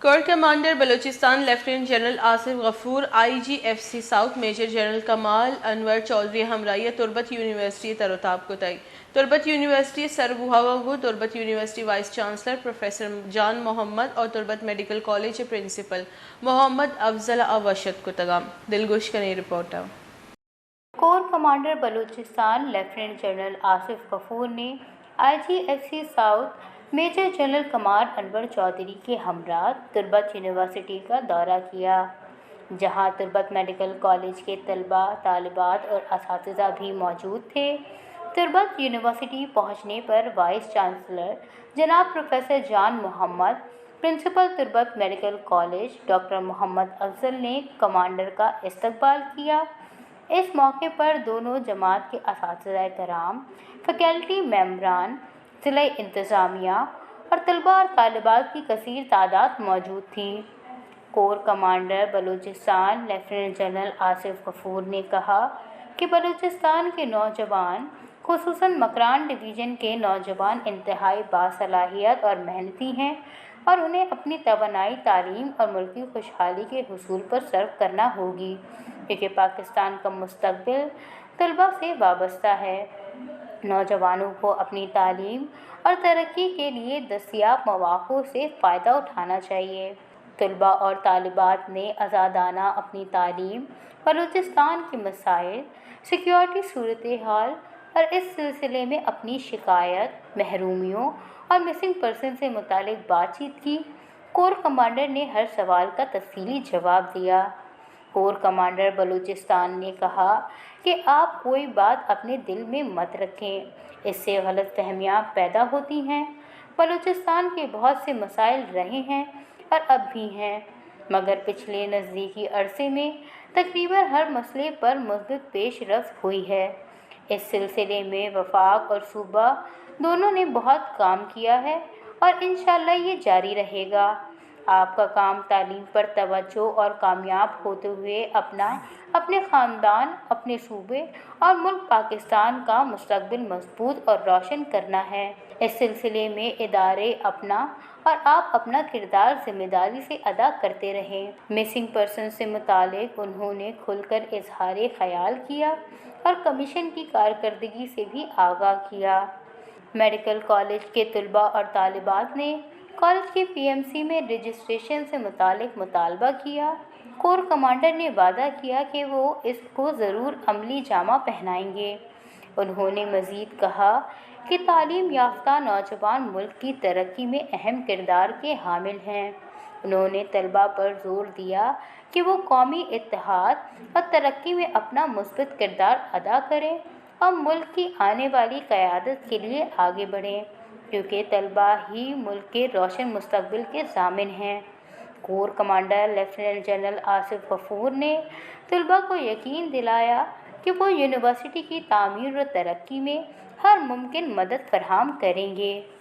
Corps commander Balochistan lieutenant general Asif غفور، IGFC south major general کمال انور چودھری ہمراہی تربت university تروتاب کوتائی تربت university سربوہاوگو تربت university vice chancellor professor جان محمد اور تربت medical college principal محمد افضل اوشت کو تگام دلگوش کا نئی report ہے۔ Corps commander Balochistan lieutenant general Asif غفور نے IGFC ساؤتھ میجر جنرل کمال انور چودھری کے ہمراہ تربت یونیورسٹی کا دورہ کیا، جہاں تربت میڈیکل کالج کے طلباء، طالبات اور اساتذہ بھی موجود تھے۔ تربت یونیورسٹی پہنچنے پر وائس چانسلر جناب پروفیسر جان محمد، پرنسپل تربت میڈیکل کالج ڈاکٹر محمد افضل نے کمانڈر کا استقبال کیا۔ اس موقع پر دونوں جماعت کے اساتذہ کرام، فیکلٹی ممبران، ضلع انتظامیہ اور طلباء اور طالبات کی کثیر تعداد موجود تھی۔ Corps commander Balochistan lieutenant general Asif غفور نے کہا کہ بلوچستان کے نوجوان، خصوصاً مکران ڈویژن کے نوجوان انتہائی باصلاحیت اور محنتی ہیں اور انہیں اپنی توانائی تعلیم اور ملکی خوشحالی کے حصول پر صرف کرنا ہوگی، کیونکہ پاکستان کا مستقبل طلباء سے وابستہ ہے۔ نوجوانوں کو اپنی تعلیم اور ترقی کے لیے دستیاب مواقع سے فائدہ اٹھانا چاہیے۔ طلباء اور طالبات نے آزادانہ اپنی تعلیم، بلوچستان کے مسائل، سیکیورٹی صورتحال اور اس سلسلے میں اپنی شکایت، محرومیوں اور مسنگ پرسن سے متعلق بات چیت کی۔ کور کمانڈر نے ہر سوال کا تفصیلی جواب دیا۔ کور کمانڈر بلوچستان نے کہا کہ آپ کوئی بات اپنے دل میں مت رکھیں، اس سے غلط فہمیاں پیدا ہوتی ہیں۔ بلوچستان کے بہت سے مسائل رہے ہیں اور اب بھی ہیں، مگر پچھلے نزدیکی عرصے میں تقریباً ہر مسئلے پر مثبت پیش رفت ہوئی ہے۔ اس سلسلے میں وفاق اور صوبہ دونوں نے بہت کام کیا ہے اور انشاءاللہ یہ جاری رہے گا۔ آپ کا کام تعلیم پر توجہ اور کامیاب ہوتے ہوئے اپنے خاندان، اپنے صوبے اور ملک پاکستان کا مستقبل مضبوط اور روشن کرنا ہے۔ اس سلسلے میں ادارے اپنا اور آپ اپنا کردار ذمہ داری سے ادا کرتے رہیں۔ مسنگ پرسن سے متعلق انہوں نے کھل کر اظہار خیال کیا اور کمیشن کی کارکردگی سے بھی آگاہ کیا۔ میڈیکل کالج کے طلباء اور طالبات نے کالج کے PMC میں رجسٹریشن سے متعلق مطالبہ کیا۔ کور کمانڈر نے وعدہ کیا کہ وہ اس کو ضرور عملی جامہ پہنائیں گے۔ انہوں نے مزید کہا کہ تعلیم یافتہ نوجوان ملک کی ترقی میں اہم کردار کے حامل ہیں۔ انہوں نے طلباء پر زور دیا کہ وہ قومی اتحاد اور ترقی میں اپنا مثبت کردار ادا کریں اور ملک کی آنے والی قیادت کے لیے آگے بڑھیں، کیونکہ طلباء ہی ملک کے روشن مستقبل کے ضامن ہیں۔ Corps commander lieutenant general Asif غفور نے طلباء کو یقین دلایا کہ وہ یونیورسٹی کی تعمیر و ترقی میں ہر ممکن مدد فراہم کریں گے۔